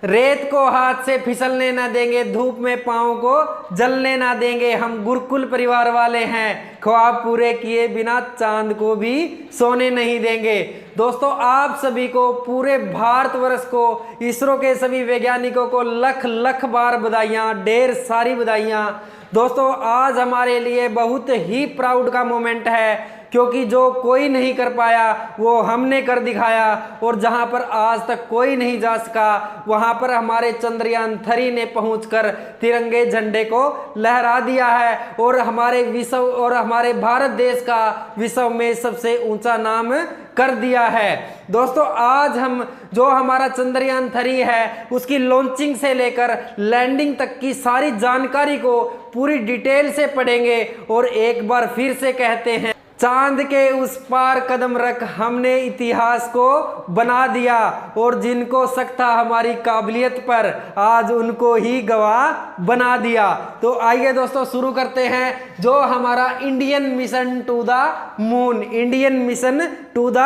रेत को हाथ से फिसलने ना देंगे, धूप में पाँव को जलने ना देंगे। हम गुरुकुल परिवार वाले हैं, ख्वाब पूरे किए बिना चांद को भी सोने नहीं देंगे। दोस्तों आप सभी को, पूरे भारतवर्ष को, इसरो के सभी वैज्ञानिकों को लख लख बार बधाइयाँ, ढेर सारी बधाइयाँ। दोस्तों आज हमारे लिए बहुत ही प्राउड का मोमेंट है, क्योंकि जो कोई नहीं कर पाया वो हमने कर दिखाया, और जहां पर आज तक कोई नहीं जा सका वहां पर हमारे चंद्रयान 3 ने पहुंचकर तिरंगे झंडे को लहरा दिया है, और हमारे विश्व और हमारे भारत देश का विश्व में सबसे ऊंचा नाम कर दिया है। दोस्तों आज हम जो हमारा चंद्रयान 3 है उसकी लॉन्चिंग से लेकर लैंडिंग तक की सारी जानकारी को पूरी डिटेल से पढ़ेंगे, और एक बार फिर से कहते हैं, चांद के उस पार कदम रख हमने इतिहास को बना दिया, और जिनको शक था हमारी काबिलियत पर आज उनको ही गवाह बना दिया। तो आइए दोस्तों शुरू करते हैं जो हमारा Indian mission to the moon, Indian mission to the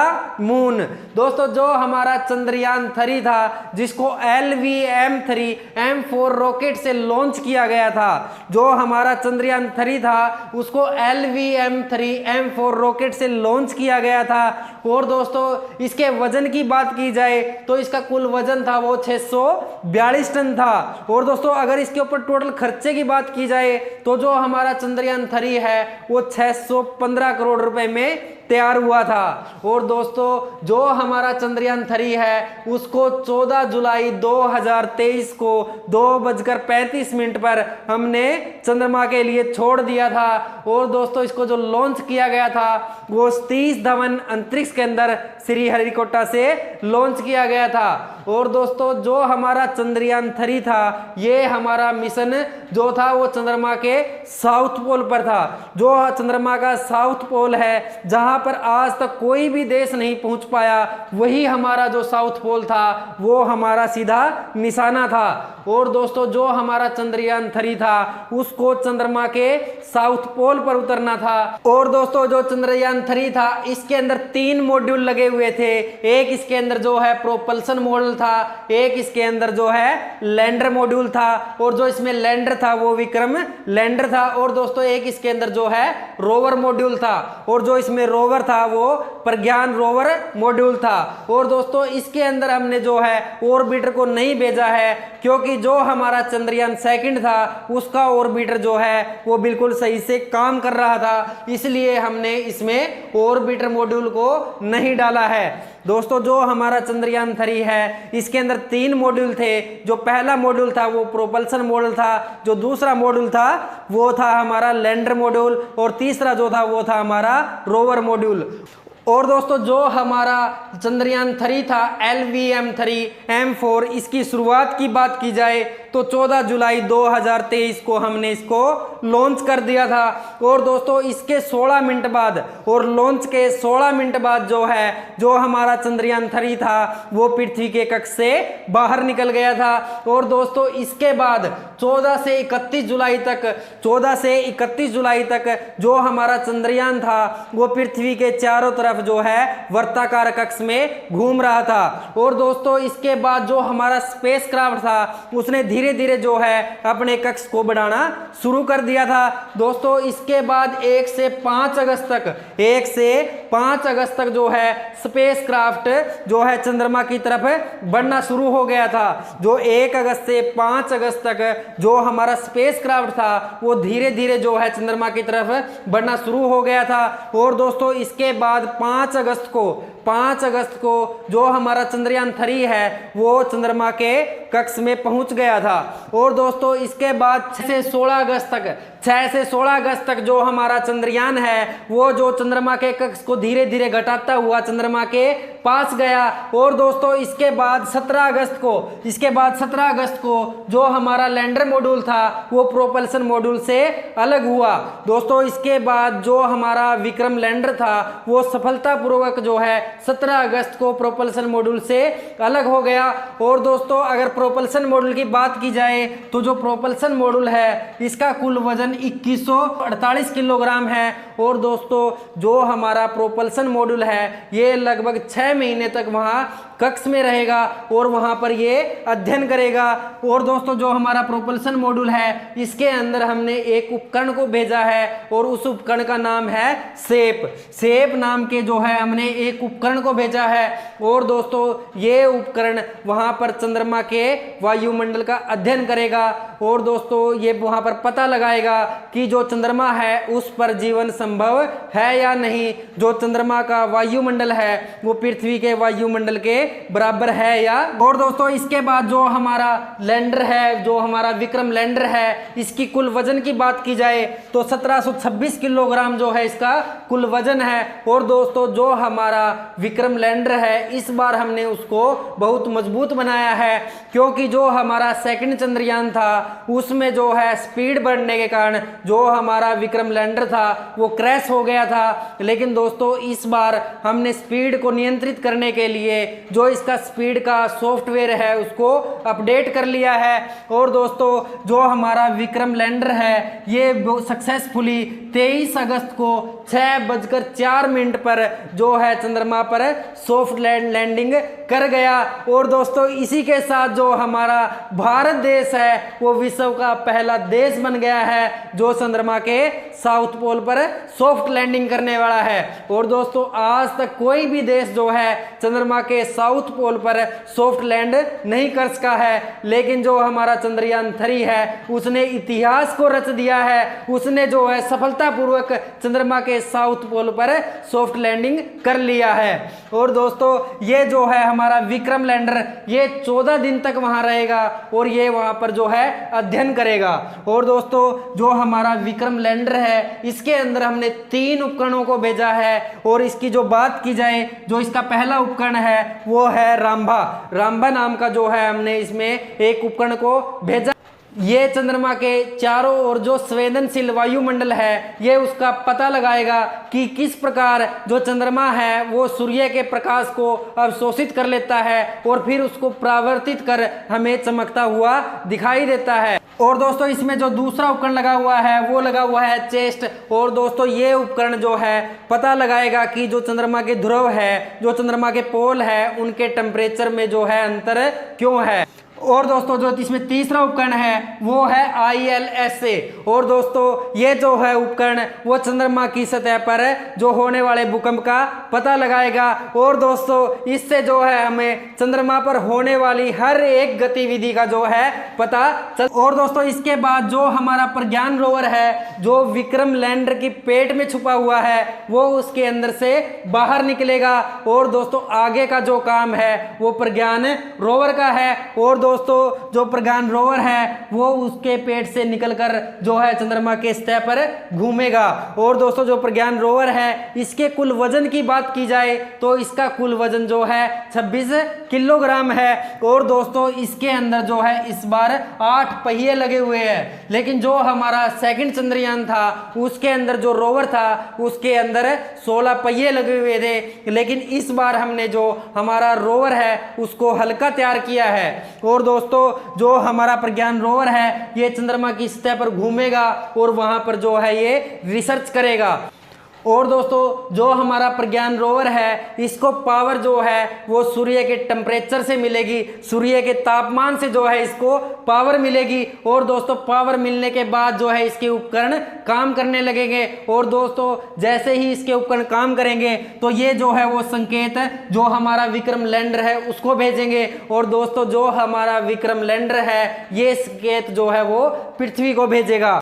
moon. दोस्तों जो हमारा चंद्रयान 3 था जिसको LVM-3 M4 रॉकेट से लॉन्च किया गया था, जो हमारा चंद्रयान 3 था उसको LVM-3 M4 रॉकेट से लॉन्च किया गया था। और दोस्तों इसके वजन की बात की जाए तो इसका कुल वजन था वो 642 टन था। और दोस्तों अगर इसके ऊपर टोटल खर्चे की बात की जाए तो जो हमारा चंद्रयान 3 है वो 615 करोड़ रुपए में तैयार हुआ था। और दोस्तों जो हमारा चंद्रयान 3 है उसको 14 जुलाई 2023 को 2:35 पर हमने चंद्रमा के लिए छोड़ दिया था। और दोस्तों इसको जो लॉन्च किया गया था वो सतीश धवन अंतरिक्ष केंद्र श्रीहरिकोटा से लॉन्च किया गया था। और दोस्तों जो हमारा चंद्रयान 3 था ये हमारा मिशन जो था वो चंद्रमा के साउथ पोल पर था। जो चंद्रमा का साउथ पोल है जहां पर आज तक कोई भी देश नहीं पहुंच पाया, वही हमारा जो साउथ पोल था वो हमारा सीधा निशाना था। और दोस्तों जो हमारा चंद्रयान 3 था उसको चंद्रमा के साउथ पोल पर उतरना था। और दोस्तों जो चंद्रयान 3 था इसके अंदर 3 मॉड्यूल लगे हुए थे। एक इसके अंदर जो है प्रोपल्सन मॉड्यूल था, एक इसके अंदर जो है लैंडर मॉड्यूल था, और जो इसमें लैंडर था वो विक्रम लैंडर था। और दोस्तों एक इसके अंदर जो है रोवर मॉड्यूल था, और जो इसमें रोवर था वो प्रज्ञान रोवर मॉड्यूल था। और दोस्तों इसके अंदर हमने जो है ऑर्बिटर को नहीं भेजा है, क्योंकि जो हमारा चंद्रयान 2 था उसका ऑर्बिटर जो है वो बिल्कुल सही से काम कर रहा था, इसलिए हमने इसमें ऑर्बिटर मॉड्यूल को नहीं डाला है। दोस्तों जो हमारा चंद्रयान 3 है इसके अंदर 3 मॉड्यूल थे। जो पहला मॉड्यूल था वो प्रोपल्सन मॉड्यूल था, जो दूसरा मॉड्यूल था वो था हमारा लैंडर मॉड्यूल, और तीसरा जो था वो था हमारा रोवर मॉड्यूल। और दोस्तों जो हमारा चंद्रयान 3 था LVM-3 M4, इसकी शुरुआत की बात की जाए तो 14 जुलाई 2023 को हमने इसको लॉन्च कर दिया था। और दोस्तों इसके 16 मिनट बाद, और लॉन्च के 16 मिनट बाद जो है जो हमारा चंद्रयान 3 था वो पृथ्वी के कक्ष से बाहर निकल गया था। और दोस्तों इसके बाद 14 से 31 जुलाई तक जो हमारा चंद्रयान था वो पृथ्वी के चारों तरफ जो है वर्ताकार कक्ष में घूम रहा था। और दोस्तों इसके बाद जो हमारा स्पेसक्राफ्ट था उसने धीरे धीरे जो है अपने कक्ष को बढ़ाना शुरू कर दिया था। दोस्तों इसके बाद 1 से 5 अगस्त तक जो है स्पेसक्राफ्ट जो है चंद्रमा की तरफ बढ़ना शुरू हो गया था। जो 1 अगस्त से 5 अगस्त तक जो हमारा स्पेसक्राफ्ट था वो धीरे धीरे जो है चंद्रमा की तरफ बढ़ना शुरू हो गया था। और दोस्तों इसके बाद 5 अगस्त को जो हमारा चंद्रयान 3 है वो चंद्रमा के कक्ष में पहुंच गया था। और दोस्तों इसके बाद 6 से 16 अगस्त तक जो हमारा चंद्रयान है वो जो चंद्रमा के कक्ष को धीरे धीरे घटाता हुआ चंद्रमा के पास गया। और दोस्तों इसके बाद 17 अगस्त को जो हमारा लैंडर मॉड्यूल था वो प्रोपल्सन मॉड्यूल से अलग हुआ। दोस्तों इसके बाद जो हमारा विक्रम लैंडर था वो सफलतापूर्वक जो है 17 अगस्त को प्रोपल्सन मॉड्यूल से अलग हो गया। और दोस्तों अगर प्रोपल्सन मॉड्यूल की बात की जाए तो जो प्रोपल्सन मॉड्यूल है इसका कुल वजन 2148 किलोग्राम है। और दोस्तों जो हमारा प्रोपल्सन मॉड्यूल है ये लगभग 6 महीने तक वहां कक्ष में रहेगा और वहां पर ये अध्ययन करेगा। और दोस्तों जो हमारा प्रोपल्शन मॉड्यूल है इसके अंदर हमने एक उपकरण को भेजा है और उस उपकरण का नाम है सेप नाम के जो है हमने एक उपकरण को भेजा है। और दोस्तों ये उपकरण वहां पर चंद्रमा के वायुमंडल का अध्ययन करेगा और दोस्तों ये वहां पर पता लगाएगा कि जो चंद्रमा है उस पर जीवन संभव है या नहीं, जो चंद्रमा का वायुमंडल है वो पृथ्वी के वायुमंडल के बराबर है या। और दोस्तों इसके बाद जो हमारा लैंडर है, जो हमारा विक्रम लैंडर है, इसकी कुल वजन की बात की जाए तो 1726 किलोग्राम जो है इसका कुल वजन है। और दोस्तों जो हमारा विक्रम लैंडर है इस बार हमने उसको बहुत मजबूत बनाया है, क्योंकि जो हमारा सेकंड चंद्रयान था उसमें जो है स्पीड बढ़ने के कारण जो हमारा विक्रम लैंडर था वो क्रैश हो गया था। लेकिन दोस्तों इस बार हमने स्पीड को नियंत्रित करने के लिए जो इसका स्पीड का सॉफ्टवेयर है उसको अपडेट कर लिया है। और दोस्तों जो हमारा विक्रम लैंडर है ये सक्सेसफुली 23 अगस्त को 6:04 पर जो है चंद्रमा पर सॉफ्ट लैंडिंग कर गया। और दोस्तों इसी के साथ जो हमारा भारत देश है वो विश्व का पहला देश बन गया है जो चंद्रमा के साउथ पोल पर सॉफ्ट लैंडिंग करने वाला है। और दोस्तों आज तक कोई भी देश जो है चंद्रमा के साउथ पोल पर सॉफ्ट लैंड नहीं कर सका है, लेकिन जो हमारा चंद्रयान 3 है उसने इतिहास को रच दिया है। उसने जो है सफलतापूर्वक चंद्रमा के साउथ पोल पर सॉफ्ट लैंडिंग कर लिया है। और दोस्तों ये जो है हमारा विक्रम लैंडर ये 14 दिन तक वहां रहेगा और ये वहां पर जो है अध्ययन करेगा। और दोस्तों जो हमारा विक्रम लैंडर है इसके अंदर हमने 3 उपकरणों को भेजा है। और इसकी जो बात की जाए जो इसका पहला उपकरण है वो है राम्भा नाम का जो है हमने इसमें एक उपकरण को भेजा। ये चंद्रमा के चारों ओर जो संवेदनशील वायुमंडल है ये उसका पता लगाएगा कि किस प्रकार जो चंद्रमा है वो सूर्य के प्रकाश को अवशोषित कर लेता है और फिर उसको परावर्तित कर हमें चमकता हुआ दिखाई देता है। और दोस्तों इसमें जो दूसरा उपकरण लगा हुआ है वो लगा हुआ है चेस्ट। और दोस्तों ये उपकरण जो है पता लगाएगा कि जो चंद्रमा के ध्रुव है, जो चंद्रमा के पोल है, उनके टेम्परेचर में जो है अंतर क्यों है। और दोस्तों जो इसमें तीसरा उपकरण है वो है ILSA। और दोस्तों ये जो है उपकरण वो चंद्रमा की सतह पर जो होने वाले भूकंप का पता लगाएगा। और दोस्तों इससे जो है हमें चंद्रमा पर होने वाली हर एक गतिविधि का जो है पता चल। और दोस्तों इसके बाद जो हमारा प्रज्ञान रोवर है जो विक्रम लैंडर की पेट में छुपा हुआ है वो उसके अंदर से बाहर निकलेगा। और दोस्तों आगे का जो काम है वो प्रज्ञान रोवर का है। और दोस्तों जो प्रज्ञान रोवर है वो उसके पेट से निकलकर जो है चंद्रमा के सतह पर घूमेगा। और दोस्तों जो प्रज्ञान रोवर है इसके कुल वजन की बात की जाए तो इसका कुल वजन जो है 26 किलोग्राम है। और दोस्तों इसके अंदर जो है इस बार 8 पहिए लगे हुए हैं, लेकिन जो हमारा सेकंड चंद्रयान था उसके अंदर जो रोवर था उसके अंदर 16 पहिए लगे हुए थे। लेकिन इस बार हमने जो हमारा रोवर है उसको हल्का तैयार किया है। और दोस्तों जो हमारा प्रज्ञान रोवर है ये चंद्रमा की सतह पर घूमेगा और वहां पर जो है ये रिसर्च करेगा। और दोस्तों जो हमारा प्रज्ञान रोवर है इसको पावर जो है वो सूर्य के टेम्परेचर से मिलेगी, सूर्य के तापमान से जो है इसको पावर मिलेगी। और दोस्तों पावर मिलने के बाद जो है इसके उपकरण काम करने लगेंगे। और दोस्तों जैसे ही इसके उपकरण काम करेंगे तो ये जो है वो संकेत जो हमारा विक्रम लैंडर है उसको भेजेंगे। और दोस्तों जो हमारा विक्रम लैंडर है ये संकेत जो है वो पृथ्वी को भेजेगा।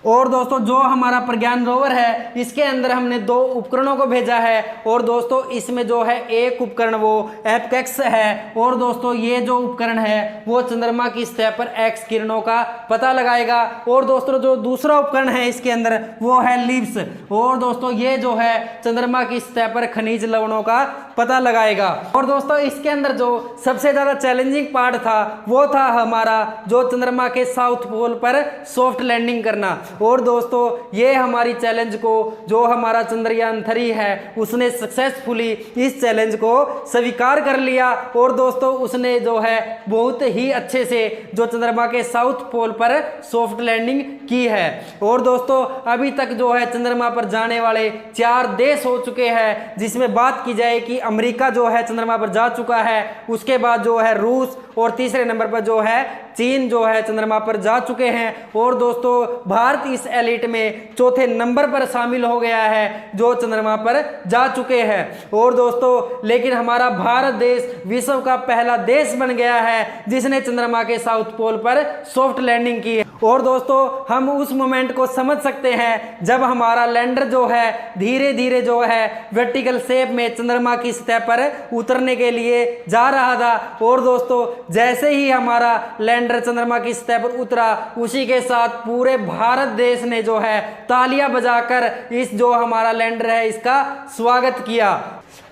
और दोस्तों जो हमारा प्रज्ञान रोवर है इसके अंदर हमने 2 उपकरणों को भेजा है। और दोस्तों इसमें जो है एक उपकरण वो एपेक्स है। और दोस्तों ये जो उपकरण है वो चंद्रमा की सतह पर एक्स किरणों का पता लगाएगा। और दोस्तों जो दूसरा उपकरण है इसके अंदर वो है लीव्स। और दोस्तों ये जो है चंद्रमा की सतह पर खनिज लवणों का पता लगाएगा। और दोस्तों इसके अंदर जो सबसे ज्यादा चैलेंजिंग पार्ट था वो था हमारा जो चंद्रमा के साउथ पोल पर सॉफ्ट लैंडिंग करना। और दोस्तों ये हमारी चैलेंज को जो हमारा चंद्रयान 3 है उसने सक्सेसफुली इस चैलेंज को स्वीकार कर लिया और दोस्तों उसने जो है बहुत ही अच्छे से जो चंद्रमा के साउथ पोल पर सॉफ्ट लैंडिंग की है। और दोस्तों अभी तक जो है चंद्रमा पर जाने वाले 4 देश हो चुके हैं, जिसमें बात की जाए कि अमेरिका जो है चंद्रमा पर जा चुका है, उसके बाद जो है रूस और तीसरे नंबर पर जो है चीन जो है चंद्रमा पर जा चुके हैं। और दोस्तों भारत इस एलिट में चौथे नंबर पर शामिल हो गया है जो चंद्रमा पर जा चुके हैं। और दोस्तों लेकिन हमारा भारत देश विश्व का पहला देश बन गया है जिसने चंद्रमा के साउथ पोल पर सॉफ्ट लैंडिंग की है। और दोस्तों हम उस मोमेंट को समझ सकते हैं जब हमारा लैंडर जो है धीरे धीरे जो है वर्टिकल शेप में चंद्रमा की सतह पर उतरने के लिए जा रहा था। और दोस्तों जैसे ही हमारा लैंडर चंद्रमा की सतह पर उतरा उसी के साथ पूरे भारत देश ने जो है तालियां बजाकर इस जो हमारा लैंडर है इसका स्वागत किया।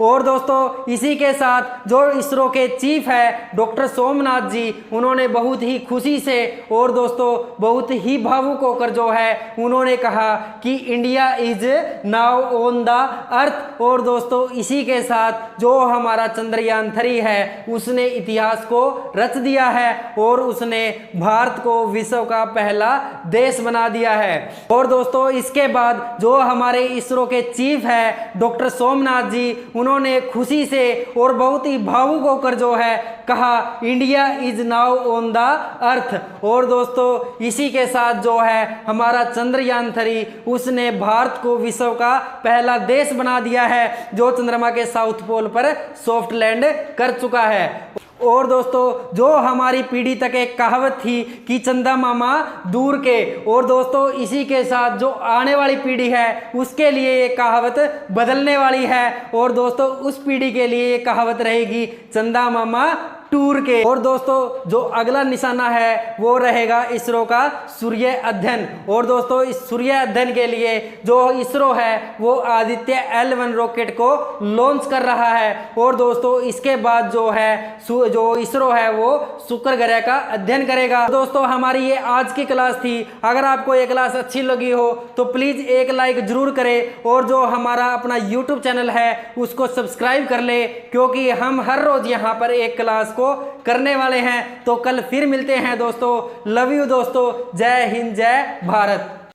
और दोस्तों इसी के साथ जो इसरो के चीफ है डॉक्टर सोमनाथ जी, उन्होंने बहुत ही खुशी से और दोस्तों बहुत ही भावुक होकर जो है उन्होंने कहा कि India is now on the earth. और दोस्तों इसी के साथ जो हमारा चंद्रयान 3 है उसने इतिहास को रच दिया है और उसने भारत को विश्व का पहला देश बना दिया है। और दोस्तों इसके बाद जो हमारे इसरो के चीफ है डॉक्टर सोमनाथ जी, उन्होंने खुशी से और बहुत ही भावुक होकर जो है कहा India is now on the earth. और दोस्तों इसी के साथ जो है हमारा चंद्रयान 3 उसने भारत को विश्व का पहला देश बना दिया है जो चंद्रमा के साउथ पोल पर सॉफ्ट लैंड कर चुका है। और दोस्तों जो हमारी पीढ़ी तक एक कहावत थी कि चंदा मामा दूर के, और दोस्तों इसी के साथ जो आने वाली पीढ़ी है उसके लिए ये कहावत बदलने वाली है। और दोस्तों उस पीढ़ी के लिए ये कहावत रहेगी चंदा मामा टूर के। और दोस्तों जो अगला निशाना है वो रहेगा इसरो का सूर्य अध्ययन। और दोस्तों इस सूर्य अध्ययन के लिए जो इसरो है वो आदित्य L1 रॉकेट को लॉन्च कर रहा है। और दोस्तों इसके बाद जो है जो इसरो है वो शुक्र ग्रह का अध्ययन करेगा। दोस्तों हमारी ये आज की क्लास थी। अगर आपको ये क्लास अच्छी लगी हो तो प्लीज एक लाइक जरूर करें और जो हमारा अपना यूट्यूब चैनल है उसको सब्सक्राइब कर ले, क्योंकि हम हर रोज यहाँ पर एक क्लास को करने वाले हैं। तो कल फिर मिलते हैं दोस्तों। लव यू दोस्तों। जय हिंद जय भारत।